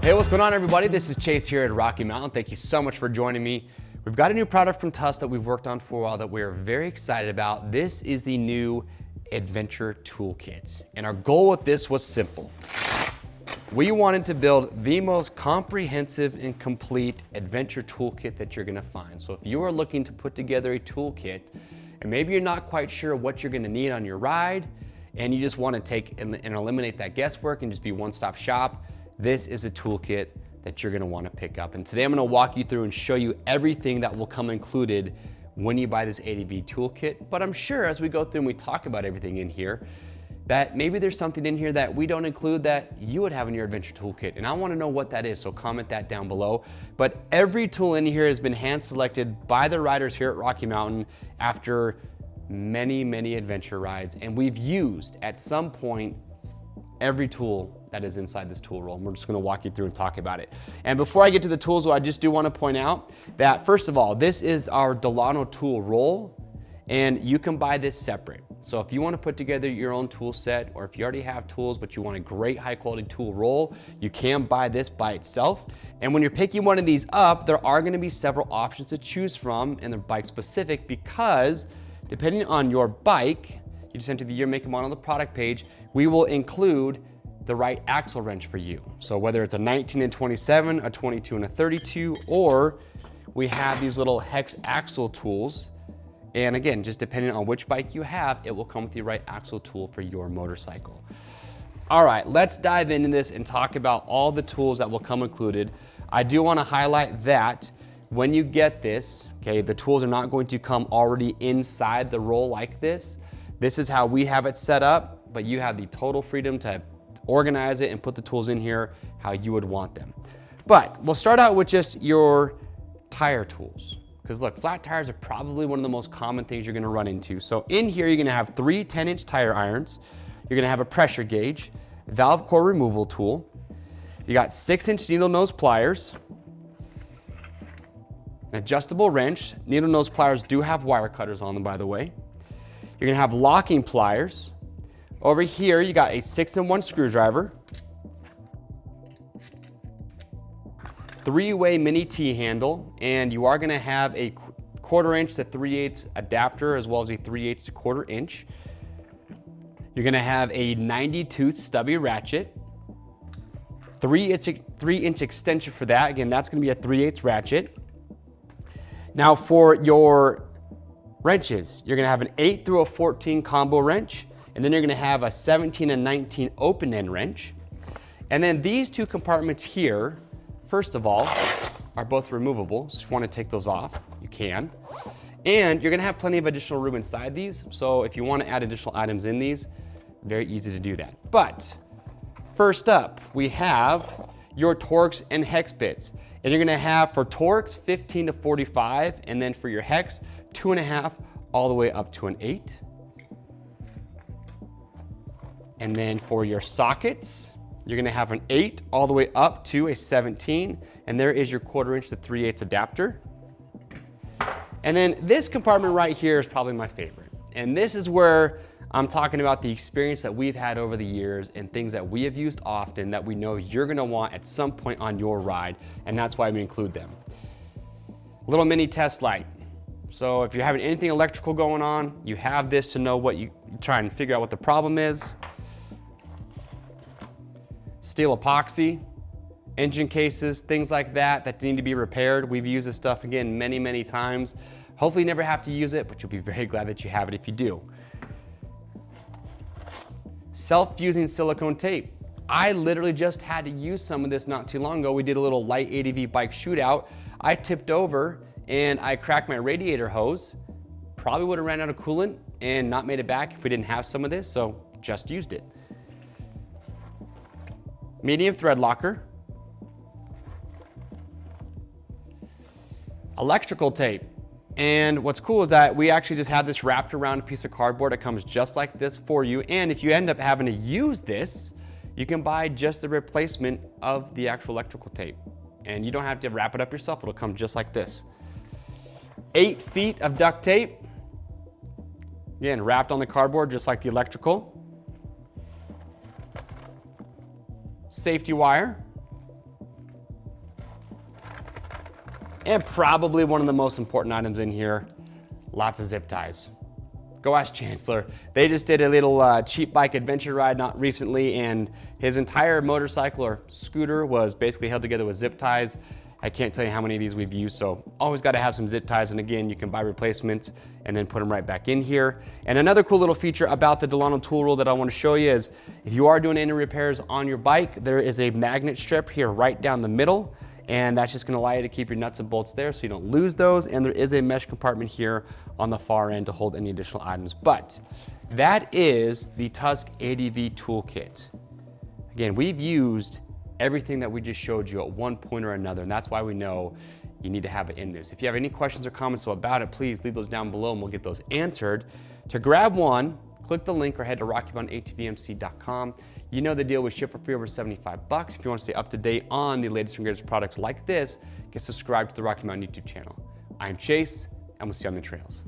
Hey, what's going on, everybody? This is Chase here at Rocky Mountain. Thank you so much for joining me. We've got a new product from Tusk that we've worked on for a while that we're very excited about. This is the new Adventure Tool Kit. And our goal with this was simple. We wanted to build the most comprehensive and complete adventure toolkit that you're gonna find. So if you are looking to put together a toolkit, and maybe you're not quite sure what you're gonna need on your ride, and you just wanna take and eliminate that guesswork and just be one-stop shop, this is a toolkit that you're gonna wanna pick up. And today I'm gonna walk you through and show you everything that will come included when you buy this ADV toolkit. But I'm sure as we go through and we talk about everything in here, that maybe there's something in here that we don't include that you would have in your adventure toolkit. And I wanna know what that is, so comment that down below. But every tool in here has been hand selected by the riders here at Rocky Mountain after many, many adventure rides. And we've used at some point every tool that is inside this tool roll. And we're just gonna walk you through and talk about it. And before I get to the tools, I just do wanna point out that first of all, this is our Delano tool roll, and you can buy this separate. So if you wanna put together your own tool set, or if you already have tools, but you want a great high quality tool roll, you can buy this by itself. And when you're picking one of these up, there are gonna be several options to choose from, and they're bike specific, because depending on your bike, you just enter the year, make, and model on the product page, we will include the right axle wrench for you. So whether it's a 19 and 27, a 22 and a 32, or we have these little hex axle tools. And again, just depending on which bike you have, it will come with the right axle tool for your motorcycle. All right, let's dive into this and talk about all the tools that will come included. I do wanna highlight that when you get this, okay, the tools are not going to come already inside the roll like this. This is how we have it set up, but you have the total freedom to organize it and put the tools in here how you would want them. But we'll start out with just your tire tools. Because look, flat tires are probably one of the most common things you're gonna run into. So in here, you're gonna have 3 10-inch tire irons. You're gonna have a pressure gauge, valve core removal tool. You got 6-inch needle nose pliers, an adjustable wrench. Needle nose pliers do have wire cutters on them, by the way. You're gonna have locking pliers. Over here, you got a 6-in-1 screwdriver, 3-way mini T-handle, and you are gonna have a 1/4 inch to 3/8 adapter, as well as a 3/8 to 1/4 inch. You're gonna have a 90-tooth stubby ratchet, 3-inch extension for that. Again, that's gonna be a 3/8 ratchet. Now for your wrenches, you're gonna have an 8 through a 14 combo wrench, and then you're gonna have a 17 and 19 open end wrench. And then these 2 compartments here, first of all, are both removable. So if you wanna take those off, you can. And you're gonna have plenty of additional room inside these. So if you wanna add additional items in these, very easy to do that. But first up, we have your Torx and hex bits. And you're gonna have for Torx 15 to 45, and then for your hex, 2.5 all the way up to an 8. And then for your sockets, you're gonna have an 8 all the way up to a 17. And there is your 1/4 inch to 3/8 adapter. And then this compartment right here is probably my favorite. And this is where I'm talking about the experience that we've had over the years and things that we have used often that we know you're gonna want at some point on your ride, and that's why we include them. Little mini test light. So if you're having anything electrical going on, you have this to know what you try and figure out what the problem is. Steel epoxy, engine cases, things like that that need to be repaired. We've used this stuff again many, many times. Hopefully you never have to use it, but you'll be very glad that you have it if you do. Self-fusing silicone tape. I literally just had to use some of this not too long ago. We did a little light ADV bike shootout. I tipped over and I cracked my radiator hose. Probably would have ran out of coolant and not made it back if we didn't have some of this, so just used it. Medium thread locker. Electrical tape. And what's cool is that we actually just have this wrapped around a piece of cardboard that comes just like this for you. And if you end up having to use this, you can buy just the replacement of the actual electrical tape. And you don't have to wrap it up yourself, it'll come just like this. 8 feet of duct tape. Again, wrapped on the cardboard just like the electrical. Safety wire. And probably one of the most important items in here, lots of zip ties. Go ask Chancellor. They just did a little cheap bike adventure ride not recently, and his entire motorcycle or scooter was basically held together with zip ties. I can't tell you how many of these we've used, so always got to have some zip ties. And again, you can buy replacements and then put them right back in here. And another cool little feature about the Delano tool roll that I want to show you is if you are doing any repairs on your bike, there is a magnet strip here right down the middle. And that's just gonna allow you to keep your nuts and bolts there so you don't lose those. And there is a mesh compartment here on the far end to hold any additional items. But that is the Tusk ADV Tool Kit. Again, we've used everything that we just showed you at one point or another, and that's why we know you need to have it in this. If you have any questions or comments about it, please leave those down below and we'll get those answered. To grab one, click the link or head to rockymountainatvmc.com. You know the deal, we ship for free over 75 bucks. If you want to stay up to date on the latest and greatest products like this, get subscribed to the Rocky Mountain YouTube channel. I'm Chase, and we'll see you on the trails.